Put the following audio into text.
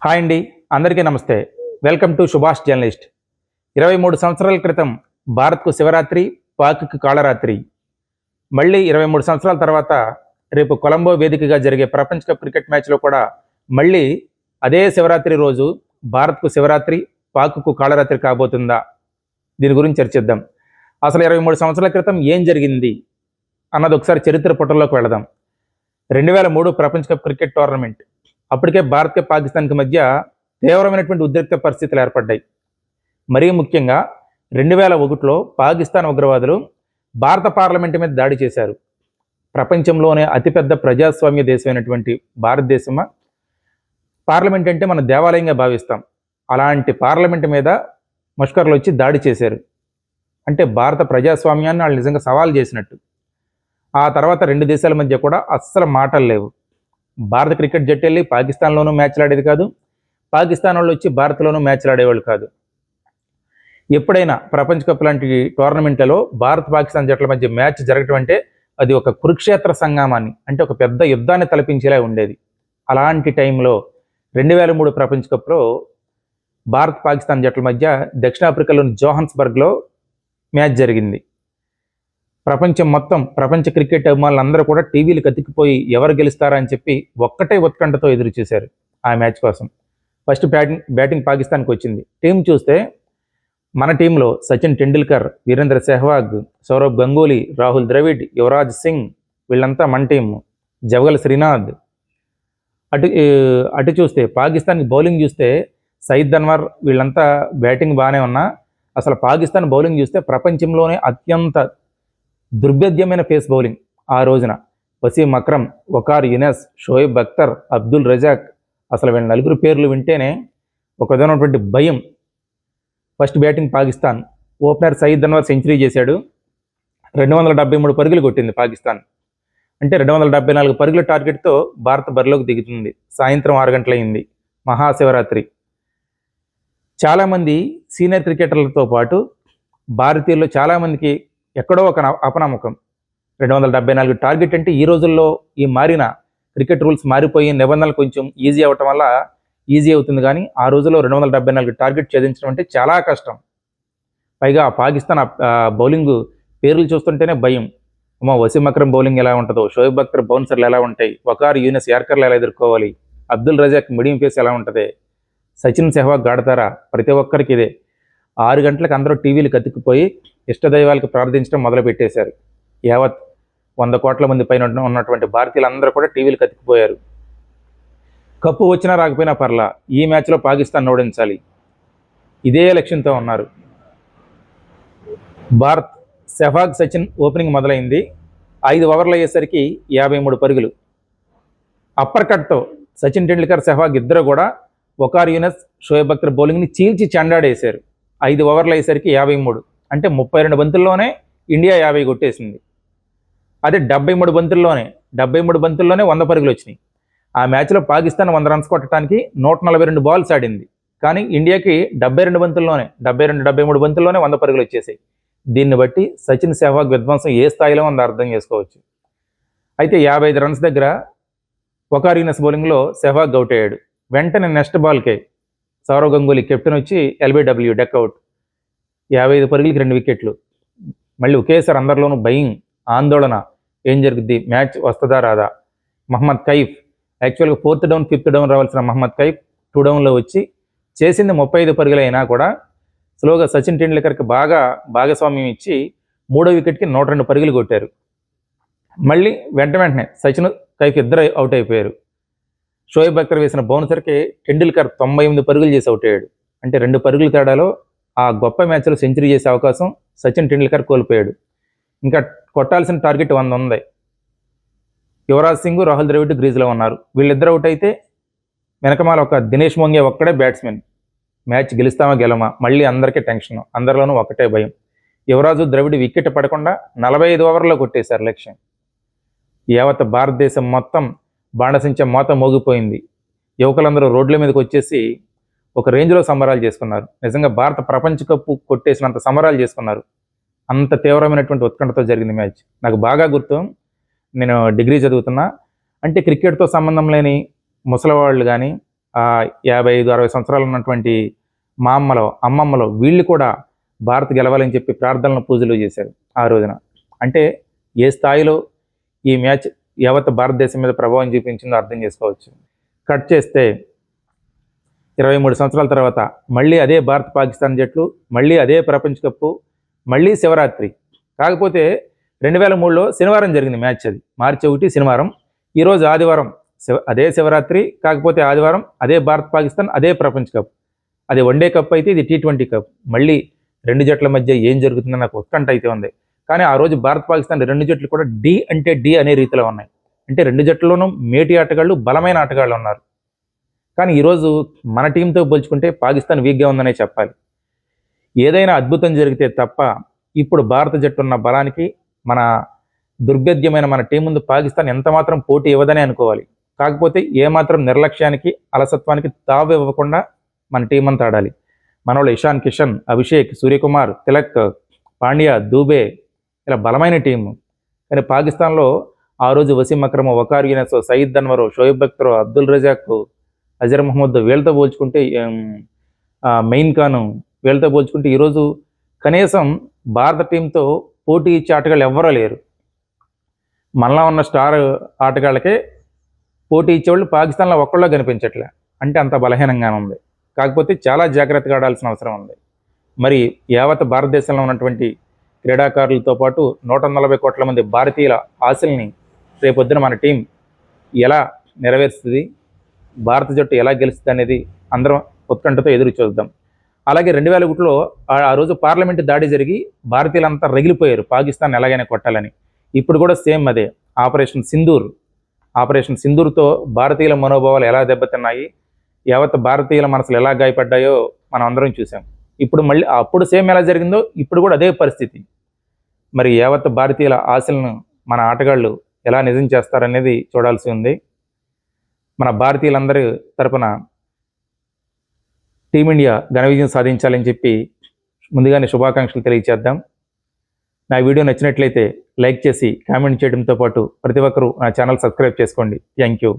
Hi అండి, అందరికీ నమస్తే. Welcome to Subhash journalist. 23 సంవత్సరాల క్రితం భారత్కు శివరాత్రి, పాక్కు కాళరాత్రి. మళ్ళీ 23 సంవత్సరాల తర్వాత రేపు కొలంబో వేదికగా జరిగే ప్రపంచ కప్ క్రికెట్ మ్యాచ్లో కూడా మళ్ళీ అదే శివరాత్రి రోజు భారత్కు శివరాత్రి, పాక్కు కాళరాత్రి కాబోతుందా? దీని గురించి చర్చిద్దాం. అసలు 23 సంవత్సరాల క్రితం ఏం జరిగింది అన్నది ఒకసారి చరిత్ర పుటల్లోకి వెళదాం. 2003 ప్రపంచ కప్ క్రికెట్ టోర్నమెంట్. అప్పటికే భారత్కి పాకిస్తాన్కి మధ్య తీవ్రమైనటువంటి ఉద్రిక్త పరిస్థితులు ఏర్పడ్డాయి. మరీ ముఖ్యంగా 2001లో పాకిస్తాన్ ఉగ్రవాదులు భారత పార్లమెంటు మీద దాడి చేశారు. ప్రపంచంలోనే అతిపెద్ద ప్రజాస్వామ్య దేశమైనటువంటి భారతదేశం పార్లమెంట్ అంటే మనం దేవాలయంగా భావిస్తాం. అలాంటి పార్లమెంటు మీద ముష్కర్లు వచ్చి దాడి చేశారు. అంటే భారత ప్రజాస్వామ్యాన్ని వాళ్ళు నిజంగా సవాల్ చేసినట్టు. ఆ తర్వాత రెండు దేశాల మధ్య కూడా అస్సలు మాటలు లేవు. భారత క్రికెట్ జట్టు వెళ్ళి పాకిస్తాన్లోనూ మ్యాచ్లు ఆడేది కాదు, పాకిస్తాన్ వాళ్ళు వచ్చి భారత్లోనూ మ్యాచ్లు ఆడేవాళ్ళు కాదు. ఎప్పుడైనా ప్రపంచ కప్ లాంటి టోర్నమెంట్లలో భారత్ పాకిస్తాన్ జట్ల మధ్య మ్యాచ్ జరగటం అంటే అది ఒక కురుక్షేత్ర సంగ్రామాన్ని, అంటే ఒక పెద్ద యుద్ధాన్ని తలపించేలా ఉండేది. అలాంటి టైంలో 2003 ప్రపంచ కప్లో భారత్ పాకిస్తాన్ జట్ల మధ్య దక్షిణాఫ్రికాలోని జోహాన్స్బర్గ్లో మ్యాచ్ జరిగింది. ప్రపంచం మొత్తం, ప్రపంచ క్రికెట్ అభిమానులందరూ కూడా టీవీలకు అతికిపోయి ఎవరు గెలుస్తారా అని చెప్పి ఒక్కటే ఉత్కంఠతో ఎదురు చూశారు ఆ మ్యాచ్ కోసం. ఫస్ట్ బ్యాటింగ్ పాకిస్తాన్కి వచ్చింది. టీం చూస్తే మన టీంలో సచిన్ టెండూల్కర్, వీరేంద్ర సెహ్వాగ్, సౌరవ్ గంగూలీ, రాహుల్ ద్రవిడ్, యువరాజ్ సింగ్, వీళ్ళంతా మన టీం. జవగల్ శ్రీనాథ్. అటు చూస్తే పాకిస్తాన్కి బౌలింగ్ చూస్తే సయీద్ అన్వర్, వీళ్ళంతా బ్యాటింగ్ బాగానే ఉన్నా అసలు పాకిస్తాన్ బౌలింగ్ చూస్తే ప్రపంచంలోనే అత్యంత దుర్భేద్యమైన పేస్ బౌలింగ్ ఆ రోజున. వసీం అక్రమ్, వకార్ యూనస్, షోయబ్ అఖ్తర్, అబ్దుల్ రజాక్, అసలు వీళ్ళ నలుగురు పేర్లు వింటేనే ఒక విధమైనటువంటి భయం. First batting Pakistan. Opener Saeed Anwar century చేశాడు. 273 పరుగులు కొట్టింది పాకిస్తాన్. అంటే 274 పరుగుల టార్గెట్తో భారత్ బరిలోకి దిగుతుంది. సాయంత్రం 6 గంటలైంది, మహాశివరాత్రి. చాలామంది సీనియర్ క్రికెటర్లతో పాటు భారతీయుల్లో చాలామందికి ఎక్కడో ఒక అపనమ్మకం. 274 టార్గెట్ అంటే ఈ రోజుల్లో ఈ మారిన క్రికెట్ రూల్స్ మారిపోయి నిబంధనలు కొంచెం ఈజీ అవ్వటం వల్ల ఈజీ అవుతుంది, కానీ ఆ రోజుల్లో 274 టార్గెట్ ఛేదించడం అంటే చాలా కష్టం. పైగా పాకిస్తాన్ బౌలింగ్ పేర్లు చూస్తుంటేనే భయం. వసీం అక్రమ్ బౌలింగ్ ఎలా ఉంటుందో, షోయబ్ అఖ్తర్ బౌన్సర్లు ఎలా ఉంటాయి, వకార్ యూనస్ యార్కర్లు ఎలా ఎదుర్కోవాలి, అబ్దుల్ రజాక్ మీడియం ఫేస్ ఎలా ఉంటుంది, సచిన్ సెహ్వాగ్ ఆడతారా, ప్రతి ఒక్కరికి ఇదే. 6 గంటలకు అందరూ టీవీలకు అతికిపోయి ఇష్టదైవాలకు ప్రార్థించడం మొదలుపెట్టేశారు. యావత్ 100 కోట్ల మంది పైన ఉన్నటువంటి భారతీయులందరూ కూడా టీవీలకు అతికిపోయారు. కప్పు వచ్చినా రాకపోయినా పర్లా, ఈ మ్యాచ్లో పాకిస్తాన్ ఓడించాలి, ఇదే లక్ష్యంతో ఉన్నారు. భారత్ సెహ్వాగ్, సచిన్ ఓపెనింగ్ మొదలైంది. 5 ఓవర్లు అయ్యేసరికి 53 పరుగులు. అప్పర్ కట్తో సచిన్ టెండూల్కర్, సెహ్వాగ్ ఇద్దరు కూడా వకార్ యూనస్, షోయబ్ అఖ్తర్ బౌలింగ్ని చీల్చి చెండాడేశారు. 5 ఓవర్లు అయ్యేసరికి 53, అంటే 32 బంతుల్లోనే ఇండియా 50 కొట్టేసింది. అదే 73 బంతుల్లోనే 100 పరుగులు వచ్చినాయి. ఆ మ్యాచ్లో పాకిస్తాన్ 100 రన్స్ కొట్టడానికి 142 బాల్స్ ఆడింది, కానీ ఇండియాకి 72 బంతుల్లోనే 73 బంతుల్లోనే 100 పరుగులు వచ్చేసాయి. దీన్ని బట్టి సచిన్ సెహ్వాగ్ విధ్వంసం ఏ స్థాయిలో ఉందో అర్థం చేసుకోవచ్చు. అయితే 55 రన్స్ దగ్గర వకార్ యూనస్ బౌలింగ్లో సెహ్వాగ్ అవుట్ అయ్యాడు. వెంటనే నెక్స్ట్ బాల్కే సౌరవ్ గంగూలీ కెప్టెన్ వచ్చి ఎల్బీడబ్ల్యూ డక్అవుట్. 55 పరుగులకి 2 వికెట్లు. మళ్ళీ ఒకేసారి అందరిలోనూ భయం, ఆందోళన. ఏం జరుగుద్ది, మ్యాచ్ వస్తుందా రాదా? మహమ్మద్ కైఫ్, యాక్చువల్గా 4th డౌన్ 5th డౌన్ రావాల్సిన మహమ్మద్ కైఫ్ 2 డౌన్లో వచ్చి చేసింది 35 పరుగులు అయినా కూడా స్లోగా సచిన్ టెండూల్కర్కి బాగా భాగస్వామ్యం ఇచ్చి 3వ వికెట్కి 102 పరుగులు కొట్టారు. మళ్ళీ వెంటనే సచిన్, కైఫ్ ఇద్దరు అవుట్ అయిపోయారు. షోయబ్ అఖ్తర్ వేసిన బౌన్సర్కి టెండూల్కర్ 98 పరుగులు చేసి అవుట్ అయ్యాడు. అంటే 2 పరుగుల తేడాలో ఆ గొప్ప మ్యాచ్లో సెంచరీ చేసే అవకాశం సచిన్ టెండూల్కర్ కోల్పోయాడు. ఇంకా కొట్టాల్సిన టార్గెట్ 100 ఉంది. యువరాజ్ సింగ్, రాహుల్ ద్రవిడ్ గ్రీజ్లో ఉన్నారు. వీళ్ళిద్దరు అవుట్ అయితే వెనకమాల ఒక దినేష్ మోంగే ఒక్కడే బ్యాట్స్మెన్. మ్యాచ్ గెలుస్తామా గెలమా, మళ్ళీ అందరికీ టెన్షన్, అందరిలోనూ ఒకటే భయం. యువరాజు, ద్రవిడ్ వికెట్ పడకుండా 45 ఓవర్లో కొట్టేశారు లక్ష్యం. యావత్ భారతదేశం మొత్తం బాణసించ మోత మోగిపోయింది. యువకులందరూ రోడ్ల మీదకి వచ్చేసి ఒక రేంజ్లో సంబరాలు చేసుకున్నారు. నిజంగా భారత ప్రపంచ కప్పు కొట్టేసినంత సంబరాలు చేసుకున్నారు. అంత తీవ్రమైనటువంటి ఉత్కంఠతో జరిగింది మ్యాచ్. నాకు బాగా గుర్తు, నేను డిగ్రీ చదువుతున్నా. అంటే క్రికెట్తో సంబంధం లేని ముసలివాళ్ళు కానీ, 55-60 సంవత్సరాలు ఉన్నటువంటి మా అమ్మమ్మలో వీళ్ళు కూడా భారత్ గెలవాలని చెప్పి ప్రార్థనలు పూజలు చేశారు ఆ రోజున. అంటే ఏ స్థాయిలో ఈ మ్యాచ్ యావత్ భారతదేశం మీద ప్రభావం చూపించిందో అర్థం చేసుకోవచ్చు. కట్ చేస్తే 23 సంవత్సరాల తర్వాత మళ్ళీ అదే భారత్ పాకిస్తాన్ జట్లు, మళ్ళీ అదే ప్రపంచ కప్పు, మళ్ళీ శివరాత్రి. కాకపోతే 2003లో శనివారం జరిగింది మ్యాచ్. అది మార్చి 1 శనివారం. ఈరోజు ఆదివారం అదే శివరాత్రి, కాకపోతే ఆదివారం అదే భారత్ పాకిస్తాన్, అదే ప్రపంచ కప్. అది వన్డే కప్ అయితే ఇది T20 కప్. మళ్ళీ రెండు జట్ల మధ్య ఏం జరుగుతుందో నాకు ఉత్కంఠ అయితే ఉంది. కానీ ఆ రోజు భారత్ పాకిస్తాన్ రెండు జట్లు కూడా డి అంటే డి అనే రీతిలో ఉన్నాయి. అంటే రెండు జట్లలోనూ మేటి ఆటగాళ్ళు, బలమైన ఆటగాళ్ళు ఉన్నారు. కానీ ఈరోజు మన టీంతో పోల్చుకుంటే పాకిస్తాన్ వీక్గా ఉందనే చెప్పాలి. ఏదైనా అద్భుతం జరిగితే తప్ప ఇప్పుడు భారత జట్టు ఉన్న బలానికి, మన దుర్భేద్యమైన మన టీం ముందు పాకిస్తాన్ ఎంత మాత్రం పోటీ ఇవ్వదనే అనుకోవాలి. కాకపోతే ఏమాత్రం నిర్లక్ష్యానికి, అలసత్వానికి తావు ఇవ్వకుండా మన టీం అంతా ఆడాలి. మనోళ్ళు ఇషాన్ కిషన్, అభిషేక్, సూర్యకుమార్, తిలక్, పాండ్యా, దూబే ఇలా బలమైన టీము. కానీ పాకిస్తాన్లో ఆ రోజు వసీం అక్రమ్, వకార్ యూనిస్, సయీద్ అన్వర్, షోయబ్ అఖ్తర్, అబ్దుల్ రజాక్, అజర్ మహమ్మద్ వీళ్ళతో పోల్చుకుంటే, మెయిన్ ఖాన్ వీళ్ళతో పోల్చుకుంటే ఈరోజు కనీసం భారత టీంతో పోటీ ఇచ్చే ఆటగాళ్ళు ఎవ్వరూ లేరు. మనలా ఉన్న స్టార్ ఆటగాళ్ళకే పోటీ ఇచ్చేవాళ్ళు పాకిస్తాన్లో ఒక్కళ్ళో కనిపించట్లే. అంటే అంత బలహీనంగానే ఉంది. కాకపోతే చాలా జాగ్రత్తగా ఆడాల్సిన అవసరం ఉంది. మరి యావత్ భారతదేశంలో ఉన్నటువంటి క్రీడాకారులతో పాటు 140 కోట్ల మంది భారతీయుల ఆశల్ని రేపొద్దున మన టీం ఎలా నెరవేరుస్తుంది, భారత జట్టు ఎలా గెలుస్తుంది అనేది అందరం ఉత్కంఠతో ఎదురు చూద్దాం. అలాగే 2001లో ఆ రోజు పార్లమెంటు దాడి జరిగి భారతీయులంతా రగిలిపోయారు పాకిస్తాన్ ఎలాగైనా కొట్టాలని. ఇప్పుడు కూడా సేమ్ అదే ఆపరేషన్ సింధూర్తో భారతీయుల మనోభావాలు ఎలా దెబ్బతిన్నాయి, యావత్ భారతీయుల మనసులు ఎలా గాయపడ్డాయో మనం అందరం చూసాం. ఇప్పుడు మళ్ళీ అప్పుడు సేమ్ ఎలా జరిగిందో ఇప్పుడు కూడా అదే పరిస్థితి. మరి యావత్ భారతీయుల ఆశలను మన ఆటగాళ్ళు ఎలా నిజం చేస్తారనేది చూడాల్సి ఉంది. మన భారతీయులందరి తరపున టీమిండియా ఘన విజయం సాధించాలని చెప్పి ముందుగానే శుభాకాంక్షలు తెలియజేద్దాం. నా వీడియో నచ్చినట్లయితే లైక్ చేసి కామెంట్ చేయడంతో పాటు ప్రతి ఒక్కరూ నా ఛానల్ సబ్స్క్రైబ్ చేసుకోండి. Thank you.